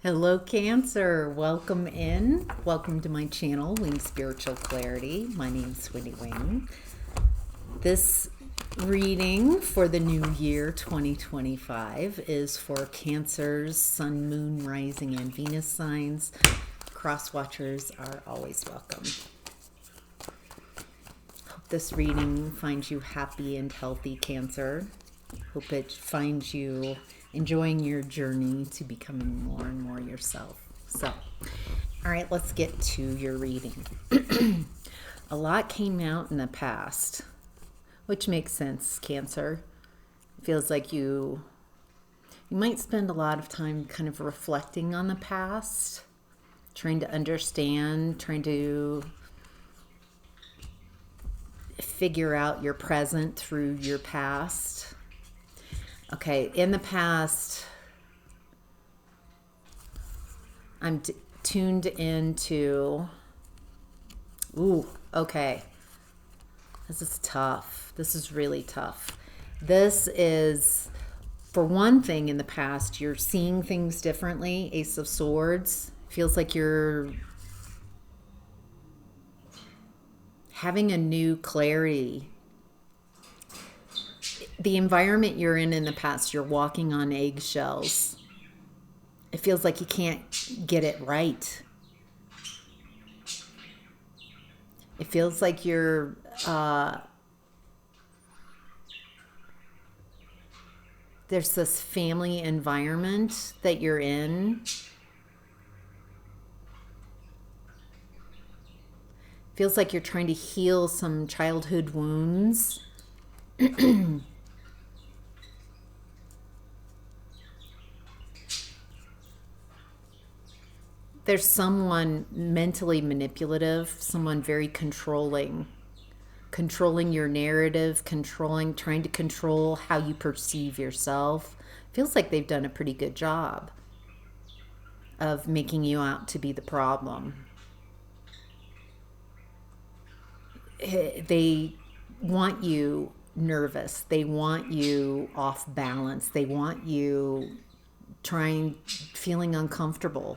Hello, Cancer. Welcome in. Welcome to my channel, Wing Spiritual Clarity. My name's Winnie Wing. This reading for the new year 2025 is for Cancer's Sun, Moon, Rising, and Venus signs. Cross watchers are always welcome. Hope this reading finds you happy and healthy, Cancer. Hope it finds you enjoying your journey to becoming more and more yourself. So, all right, let's get to your reading. A lot came out in the past, which makes sense, Cancer. It feels like you might spend a lot of time kind of reflecting on the past, trying to understand, trying to figure out your present through your past. Okay, in the past, I'm tuned into, okay, this is tough. This is really tough. This is, for one thing, in the past, you're seeing things differently. Ace of Swords. Feels like you're having a new clarity. The environment you're in the past, you're walking on eggshells. It feels like you can't get it right. It feels like you're there's this family environment that you're in. Feels like you're trying to heal some childhood wounds. There's someone mentally manipulative, someone very controlling your narrative, trying to control how you perceive yourself. Feels like they've done a pretty good job of making you out to be the problem. They want you nervous. They want you off balance. They want you feeling uncomfortable,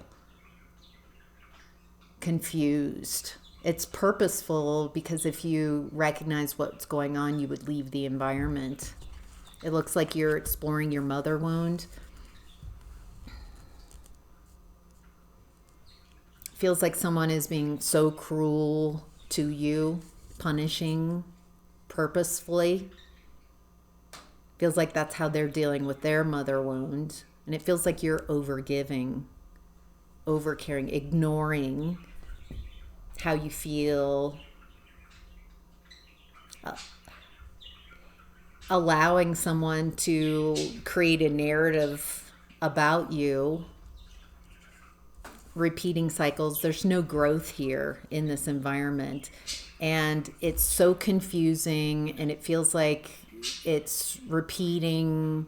confused. It's purposeful because if you recognize what's going on, you would leave the environment. It looks like you're exploring your mother wound. Feels like someone is being so cruel to you, punishing purposefully. Feels like that's how they're dealing with their mother wound. And it feels like you're overgiving, overcaring, ignoring how you feel, allowing someone to create a narrative about you, repeating cycles. There's no growth here in this environment, and it's so confusing, and it feels like it's repeating.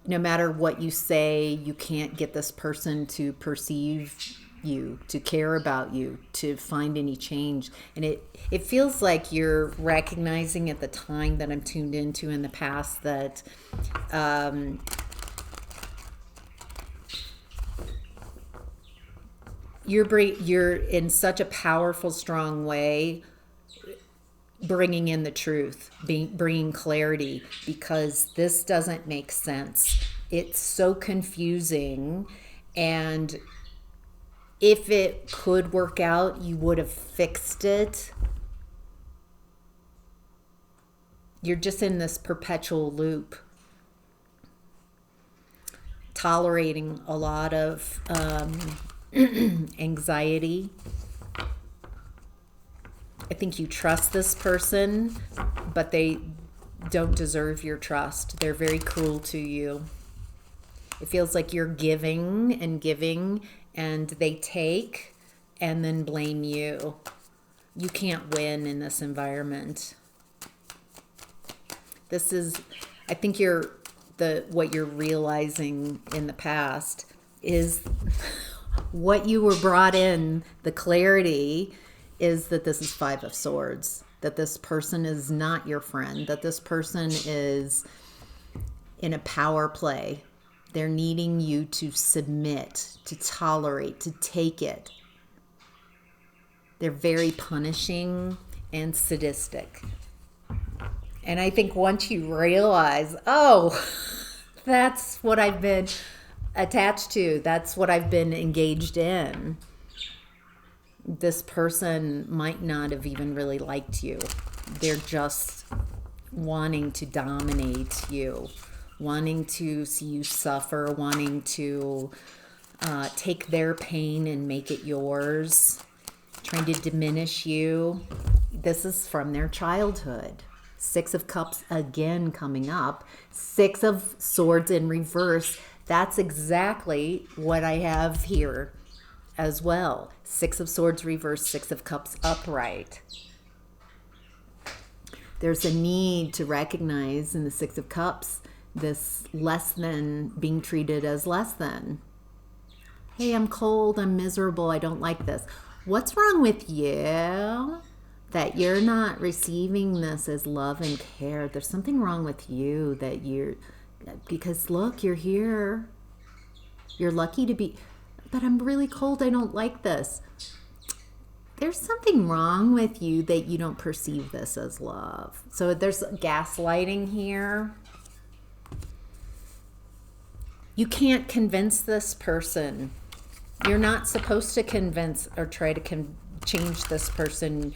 No matter what you say, you can't get this person to perceive you, to care about you, to find any change. And it feels like you're recognizing at the time that I'm tuned into in the past that you're in such a powerful, strong way bringing in the truth, bringing clarity, because this doesn't make sense. It's so confusing, and if it could work out, you would have fixed it. You're just in this perpetual loop, tolerating a lot of anxiety. I think you trust this person, but they don't deserve your trust. They're very cruel to you. It feels like you're giving, and they take and then blame you. You can't win in this environment. I think what you're realizing in the past is what you were brought in, the clarity is that this is Five of Swords, that this person is not your friend, that this person is in a power play. They're needing you to submit, to tolerate, to take it. They're very punishing and sadistic. And I think once you realize, oh, that's what I've been attached to, that's what I've been engaged in, this person might not have even really liked you. They're just wanting to dominate you, wanting to see you suffer, wanting to take their pain and make it yours, trying to diminish you. This is from their childhood. Six of Cups again coming up. Six of Swords in reverse. That's exactly what I have here as well. Six of Swords reverse, Six of Cups upright. There's a need to recognize in the Six of Cups this less than, being treated as less than. Hey, I'm cold, I'm miserable, I don't like this. What's wrong with you that you're not receiving this as love and care? There's something wrong with you that because look, you're here. You're lucky to be, but I'm really cold, I don't like this. There's something wrong with you that you don't perceive this as love. So there's gaslighting here. You can't convince this person. You're not supposed to convince or try to change this person.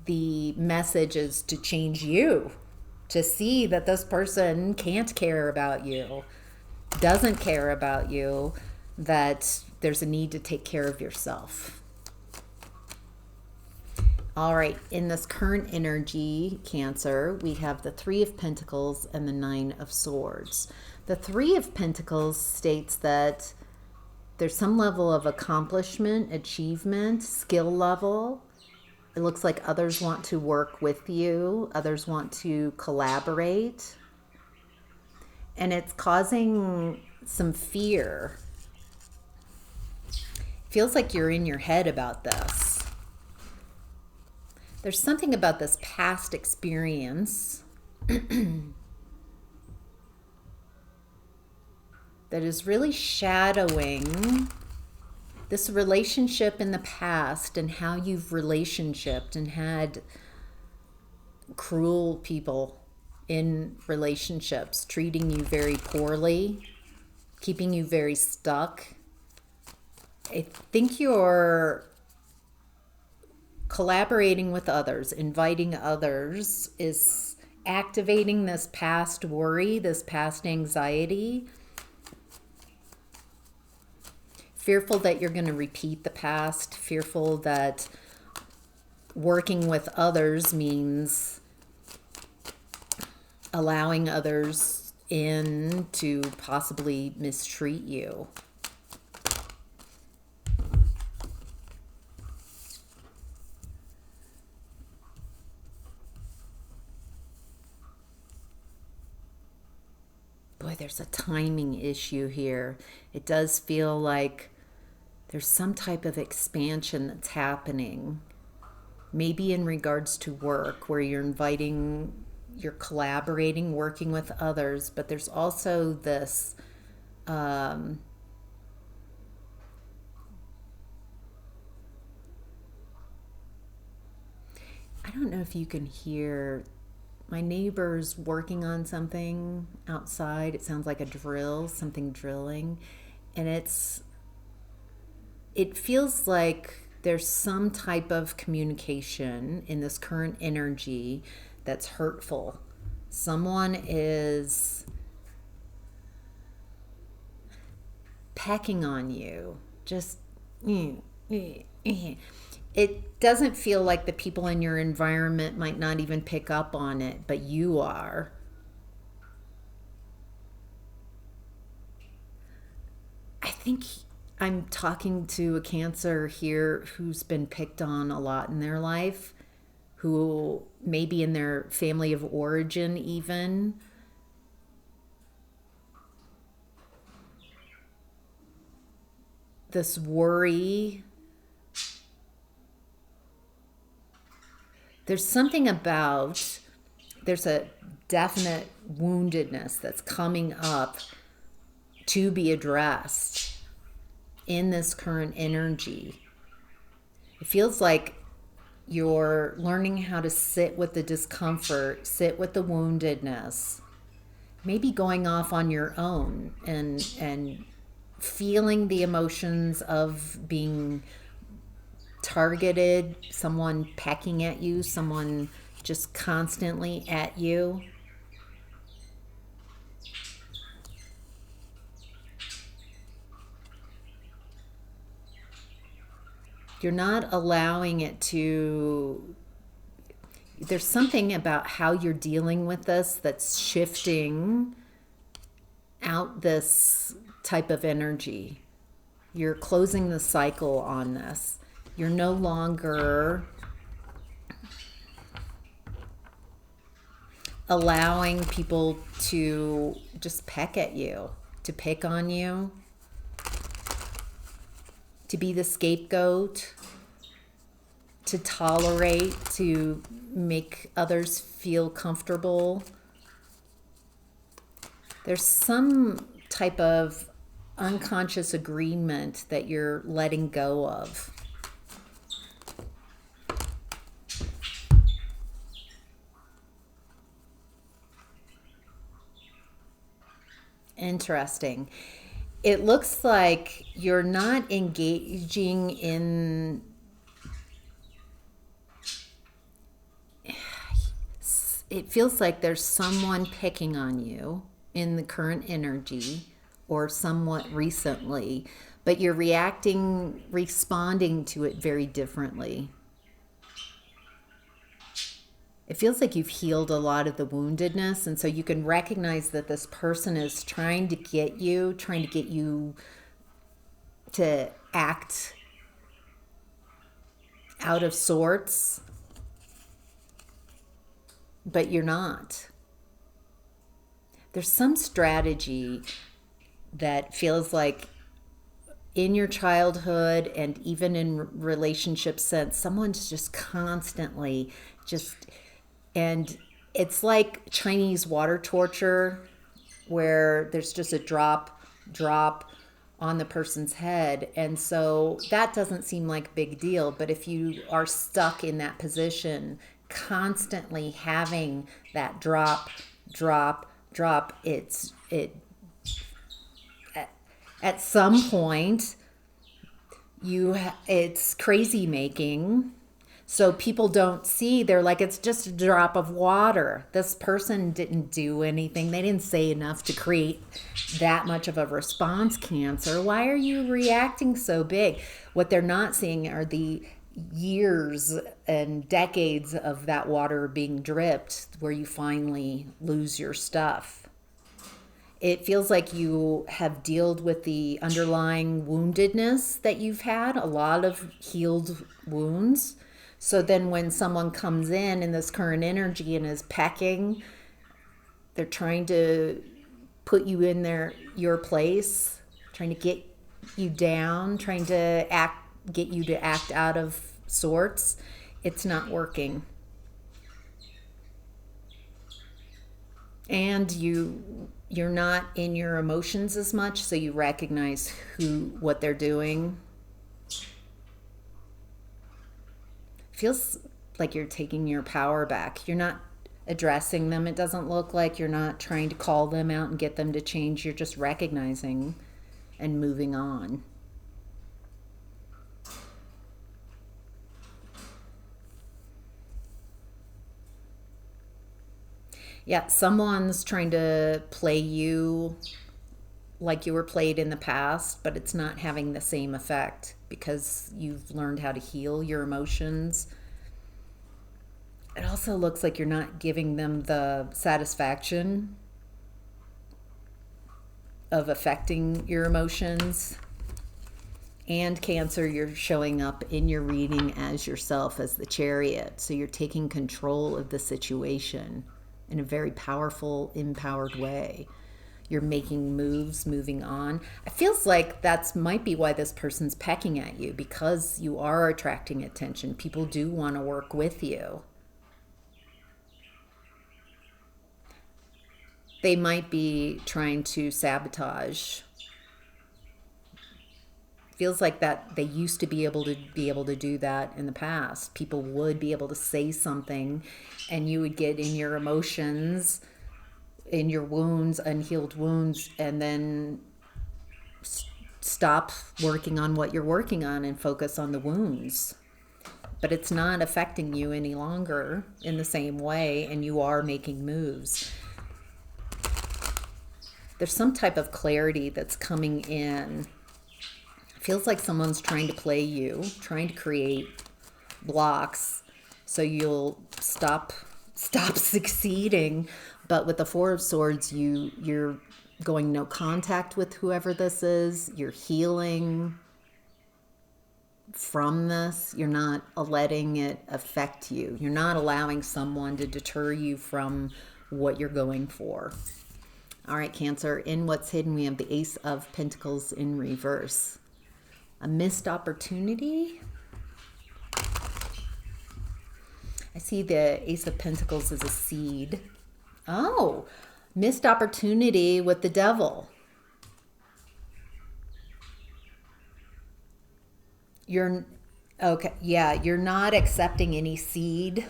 The message is to change you, to see that this person can't care about you, doesn't care about you, that there's a need to take care of yourself. All right, in this current energy, Cancer, we have the Three of Pentacles and the Nine of Swords. The Three of Pentacles states that there's some level of accomplishment, achievement, skill level. It looks like others want to work with you. Others want to collaborate. And it's causing some fear. Feels like you're in your head about this. There's something about this past experience that is really shadowing this relationship in the past and how you've relationshiped and had cruel people in relationships, treating you very poorly, keeping you very stuck. I think you're collaborating with others, inviting others, is activating this past worry, this past anxiety. Fearful that you're going to repeat the past, fearful that working with others means allowing others in to possibly mistreat you. Boy, there's a timing issue here. It does feel like there's some type of expansion that's happening. Maybe in regards to work, where you're collaborating, working with others, but there's also this I don't know if you can hear my neighbor's working on something outside. It sounds like a drill, something drilling. And it feels like there's some type of communication in this current energy that's hurtful. Someone is pecking on you. Just it doesn't feel like the people in your environment might not even pick up on it, but you are. I think I'm talking to a Cancer here who's been picked on a lot in their life, who maybe in their family of origin even. This worry. There's something about there's a definite woundedness that's coming up to be addressed in this current energy. It feels like you're learning how to sit with the discomfort, sit with the woundedness, maybe going off on your own and feeling the emotions of being targeted, someone pecking at you, someone just constantly at you. You're not allowing it to, there's something about how you're dealing with this that's shifting out this type of energy. You're closing the cycle on this. You're no longer allowing people to just peck at you, to pick on you, to be the scapegoat, to tolerate, to make others feel comfortable. There's some type of unconscious agreement that you're letting go of. Interesting. It looks like you're not engaging in, it feels like there's someone picking on you in the current energy or somewhat recently, but you're responding to it very differently. It feels like you've healed a lot of the woundedness, and so you can recognize that this person is trying to get you to act out of sorts, but you're not. There's some strategy that feels like in your childhood and even in relationship sense, someone's just constantly and it's like Chinese water torture where there's just a drop on the person's head. And so that doesn't seem like a big deal. But if you are stuck in that position, constantly having that drop, at some point it's crazy making. So people don't see, they're like, it's just a drop of water. This person didn't do anything. They didn't say enough to create that much of a response, Cancer. Why are you reacting so big? What they're not seeing are the years and decades of that water being dripped where you finally lose your stuff. It feels like you have dealt with the underlying woundedness that you've had, a lot of healed wounds. So then when someone comes in this current energy and is pecking, they're trying to put you in your place, trying to get you down, trying to get you to act out of sorts. It's not working. And you're not in your emotions as much, so you recognize what they're doing. Feels like you're taking your power back. You're not addressing them. It doesn't look like you're not trying to call them out and get them to change. You're just recognizing and moving on. Yeah, someone's trying to play you like you were played in the past, but it's not having the same effect because you've learned how to heal your emotions. It also looks like you're not giving them the satisfaction of affecting your emotions. And Cancer, you're showing up in your reading as yourself, as the Chariot. So you're taking control of the situation in a very powerful, empowered way. You're making moves, moving on. It feels like that might be why this person's pecking at you, because you are attracting attention. People do want to work with you. They might be trying to sabotage. Feels like that they used to be able to do that in the past. People would be able to say something and you would get in your emotions, in your wounds, unhealed wounds, and then stop working on what you're working on and focus on the wounds. But it's not affecting you any longer in the same way, and you are making moves. There's some type of clarity that's coming in. It feels like someone's trying to play you, trying to create blocks so you'll stop succeeding. But with the Four of Swords, you're going no contact with whoever this is. You're healing from this. You're not letting it affect you. You're not allowing someone to deter you from what you're going for. All right, Cancer, in what's hidden, we have the Ace of Pentacles in reverse. A missed opportunity. I see the Ace of Pentacles as a seed. Oh, missed opportunity with the Devil. You're okay. Yeah, you're not accepting any seed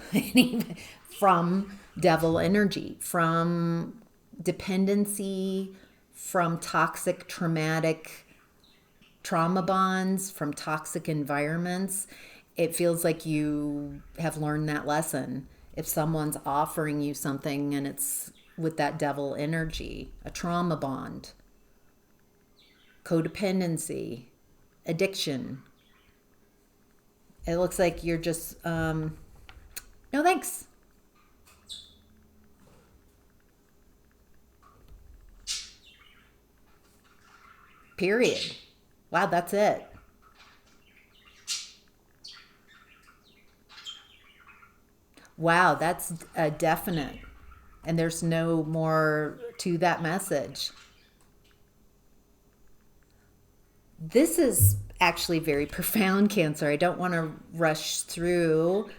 from Devil energy, from dependency, from toxic, traumatic trauma bonds, from toxic environments. It feels like you have learned that lesson. If someone's offering you something and it's with that Devil energy, a trauma bond, codependency, addiction, it looks like you're just, no thanks. Period. Wow, that's it. Wow, that's a definite. And there's no more to that message. This is actually very profound, Cancer. I don't want to rush through.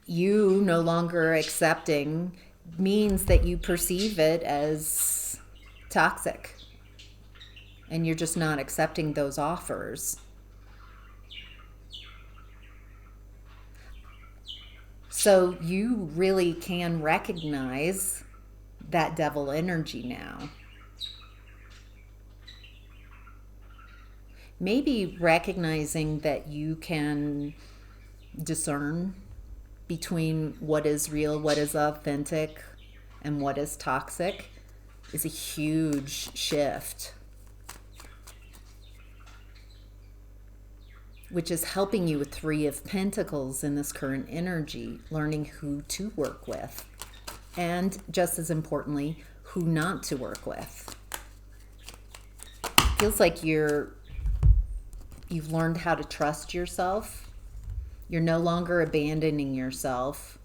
You no longer accepting means that you perceive it as toxic. And you're just not accepting those offers. So you really can recognize that Devil energy now. Maybe recognizing that you can discern between what is real, what is authentic, and what is toxic is a huge shift, which is helping you with Three of Pentacles in this current energy, learning who to work with, and just as importantly, who not to work with. Feels like you've learned how to trust yourself. You're no longer abandoning yourself.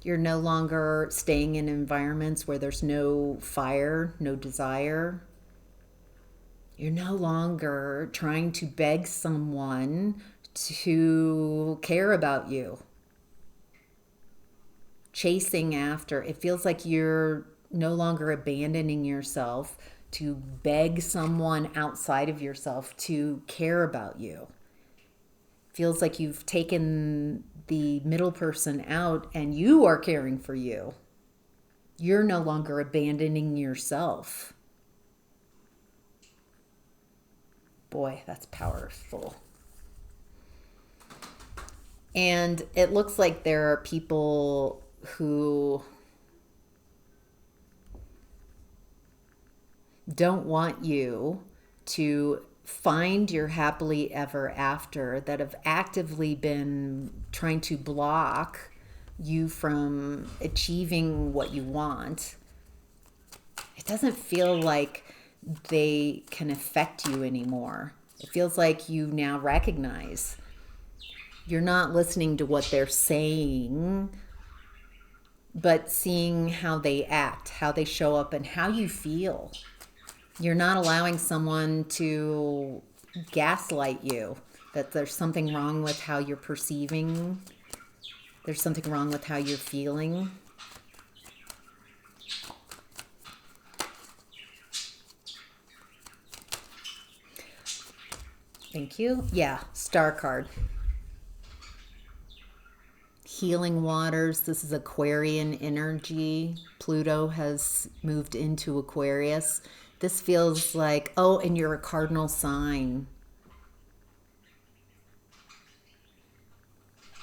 You're no longer staying in environments where there's no fire, no desire. You're no longer trying to beg someone to care about you. Chasing after. It feels like you're no longer abandoning yourself to beg someone outside of yourself to care about you. Feels like you've taken the middle person out and you are caring for you. You're no longer abandoning yourself. Boy, that's powerful. And it looks like there are people who don't want you to find your happily ever after, that have actively been trying to block you from achieving what you want. It doesn't feel like they can affect you anymore. It feels like you now recognize you're not listening to what they're saying, but seeing how they act, how they show up, and how you feel. You're not allowing someone to gaslight you, that there's something wrong with how you're perceiving. There's something wrong with how you're feeling. Thank you. Yeah, star card. Healing waters. This is Aquarian energy. Pluto has moved into Aquarius. This feels like, oh, and you're a cardinal sign.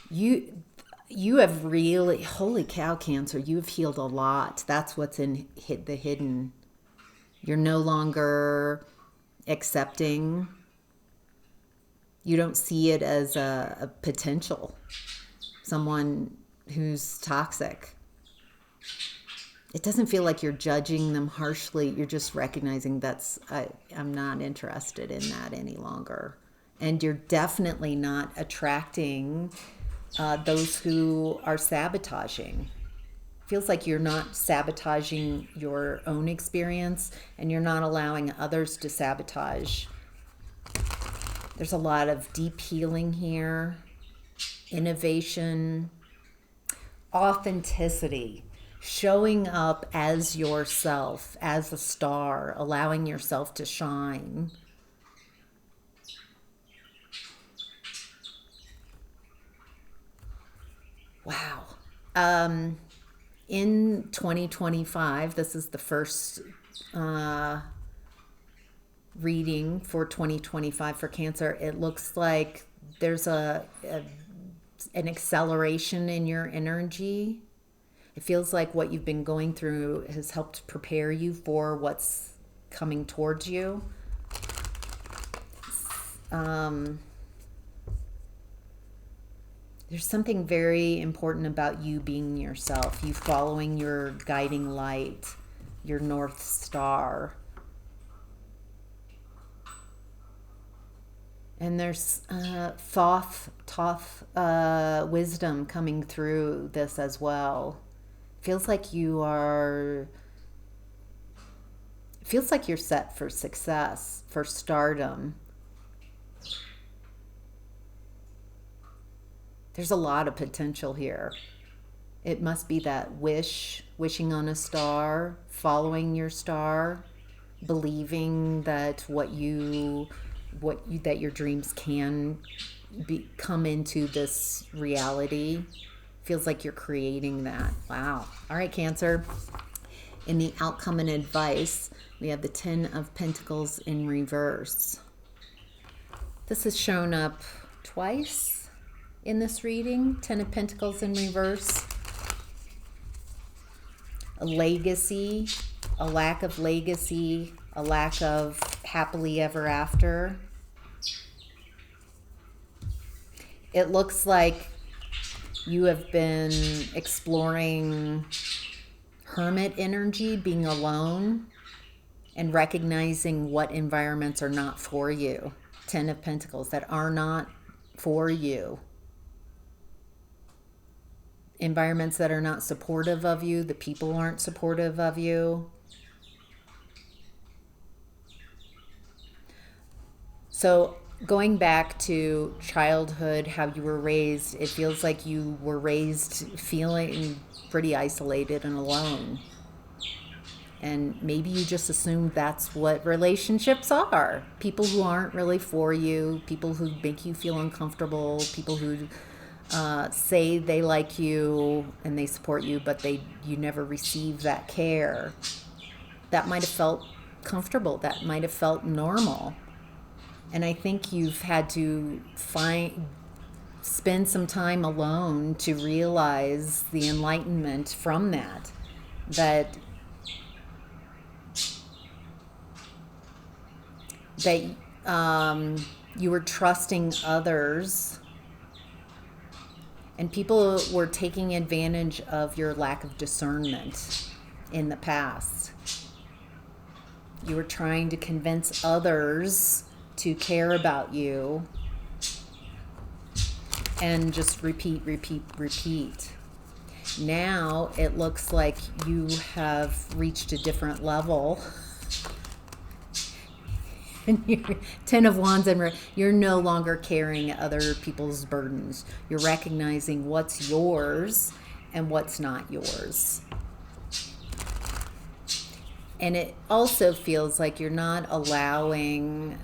You have really, holy cow, Cancer, you have healed a lot. That's what's in the hidden. You're no longer accepting. You don't see it as a potential, someone who's toxic. It doesn't feel like you're judging them harshly. You're just recognizing I'm not interested in that any longer. And you're definitely not attracting those who are sabotaging. Feels like you're not sabotaging your own experience, and you're not allowing others to sabotage. There's a lot of deep healing here, innovation, authenticity, showing up as yourself, as a star, allowing yourself to shine. Wow. In 2025, this is the first reading for 2025 for Cancer. It looks like there's an acceleration in your energy. It feels like what you've been going through has helped prepare you for what's coming towards you. There's something very important about you being yourself, you following your guiding light, your North Star. And there's Thoth wisdom coming through this as well. Feels like you're set for success, for stardom. There's a lot of potential here. It must be that wishing on a star, following your star, believing that that your dreams can come into this reality. Feels like you're creating that. Wow. All right, Cancer. In the outcome and advice, we have the Ten of Pentacles in reverse. This has shown up twice in this reading. Ten of Pentacles in reverse. A legacy, a lack of legacy, a lack of happily ever after. It looks like you have been exploring hermit energy, being alone, and recognizing what environments are not for you. Ten of Pentacles, that are not for you. Environments that are not supportive of you, the people aren't supportive of you. So going back to childhood, how you were raised, it feels like you were raised feeling pretty isolated and alone. And maybe you just assumed that's what relationships are. People who aren't really for you, people who make you feel uncomfortable, people who say they like you and they support you, but you never receive that care. That might have felt comfortable. That might have felt normal. And I think you've had to spend some time alone to realize the enlightenment from that you were trusting others, and people were taking advantage of your lack of discernment in the past. You were trying to convince others to care about you, and just repeat. Now it looks like you have reached a different level. And you're Ten of Wands, and you're no longer carrying other people's burdens. You're recognizing what's yours and what's not yours. And it also feels like you're not allowing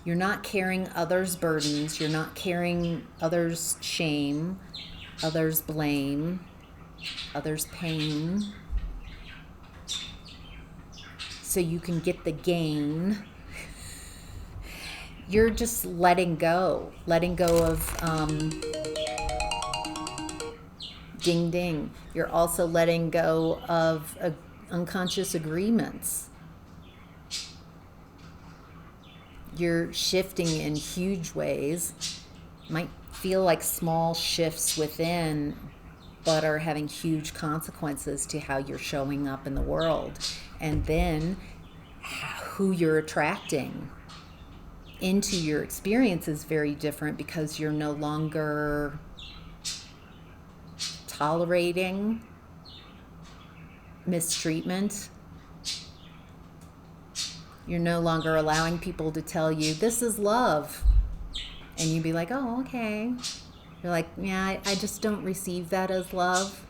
You're not carrying others' burdens. You're not carrying others' shame, others' blame, others' pain. So you can get the gain. You're just letting go of ding ding. You're also letting go of unconscious agreements. You're shifting in huge ways. Might feel like small shifts within, but are having huge consequences to how you're showing up in the world. And then who you're attracting into your experience is very different, because you're no longer tolerating mistreatment. You're no longer allowing people to tell you, this is love. And you'd be like, oh, okay. You're like, yeah, I just don't receive that as love.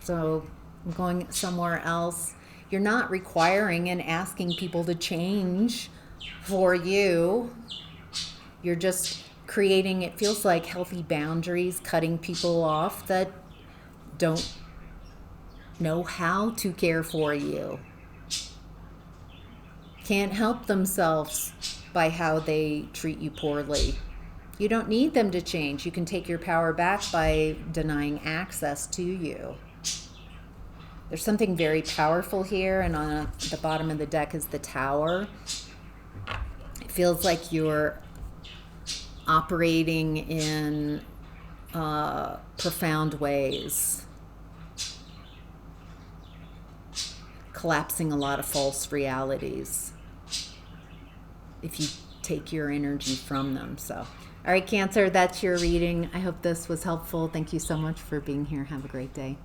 So I'm going somewhere else. You're not requiring and asking people to change for you. You're just creating, it feels like, healthy boundaries, cutting people off that don't know how to care for you, can't help themselves by how they treat you poorly. You don't need them to change. You can take your power back by denying access to you. There's something very powerful here, and on the bottom of the deck is the Tower. It feels like you're operating in profound ways, collapsing a lot of false realities if you take your energy from them. So, all right, Cancer, that's your reading. I hope this was helpful. Thank you so much for being here. Have a great day.